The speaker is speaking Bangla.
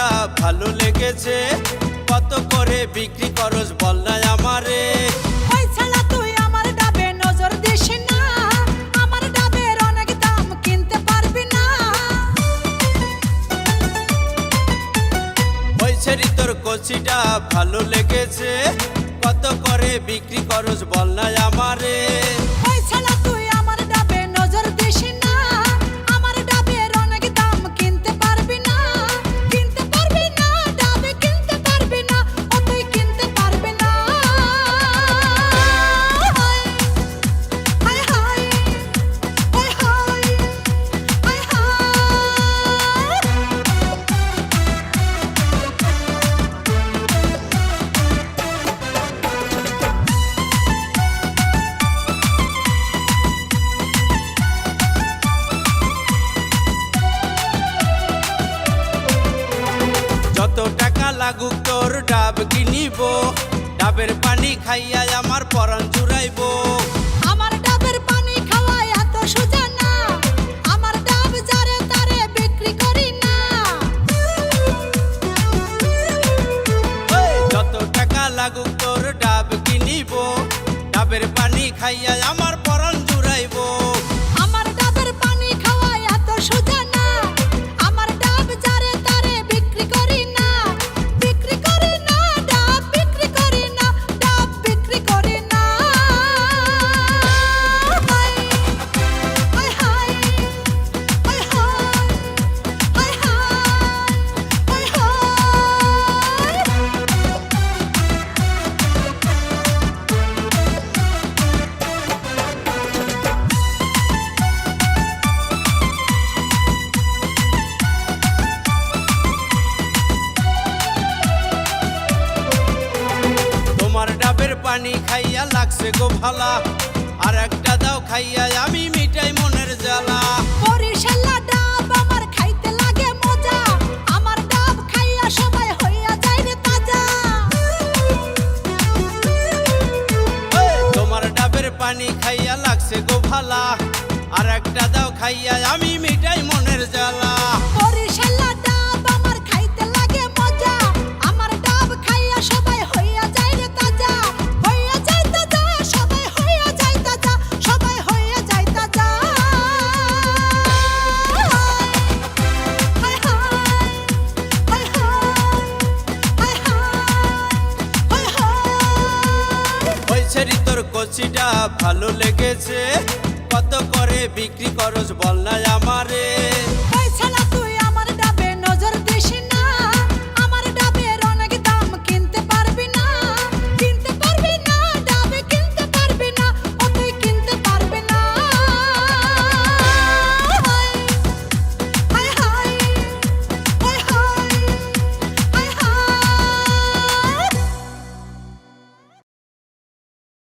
কচিটা ভালো লেগেছে, কত করে বিক্রি করস বল না আমারে। ওই ছাড়া তুই আমার ডাবে নজর দিস না, আমার ডাবের অনেক দাম কিনতে পারবি না। ওই ছেড়ি তোর কচিটা ভালো লেগেছে, কত করে বিক্রি করস বল না আমারে। ওই ছাড়া তুই আমার ডাবে নজর দিস না, আমার ডাবের অনেক দাম কিনতে পারবি না। কিনতে পারবি না, ডাবে কিনতে পারবি না, ও তুই কিনতে পারবি না। হায় হায় হায় হায় হায় হায়। যত টাকা লাগুক তোর ডাব কিনিব, ডাবের পানি খাইয়া আমার পরাণ জুড়াইব। আমার ডাবের পানি খাওয়া এত সোজা না, আমার ডাব যারে তারে বিক্রি করি না। যত টাকা লাগুক তোর ডাব কিনিব, ডাবের পানি খাইয়া আমার পরাণ জুড়াইব। আমার ডাবের পানি খাওয়া এত সোজা না, আমার ডাব যারে তারে বিক্রি করি না। বিক্রি করি না, ডাব বিক্রি করি না, ডাব বিক্রি করি না। হায় হায় হায় হায় হায় হায় হায়। তোমার ডাবের পানি খাইয়া লাগছে গো ভালা, আর একটা দাও খাইয়া আমি মিটাই মনের জ্বালা। বরিশালা ডাব আমার খাইতে লাগে মজা, আমার ডাব খাইয়া সবাই হইয়া যায় রে তাজা। তোমার ডাবের পানি খাইয়া লাগছে গো ভালা, আর একটা দাও খাইয়া আমি মিটাই মনের জ্বালা। বরিশালা ডাব আমার খাইতে লাগে মজা, আমার ডাব খাইয়া সবাই হইয়া যায় রে তাজা। হইয়া যায় তাজা, সবাই হইয়া যায় তাজা, সবাই হইয়া যায় তাজা। হায় হায় হায় হায় হায় হায়। ওই ছেড়ি তোর কচিটা ভালো লেগেছে, কত করে বিক্রি করস বল না আমারে।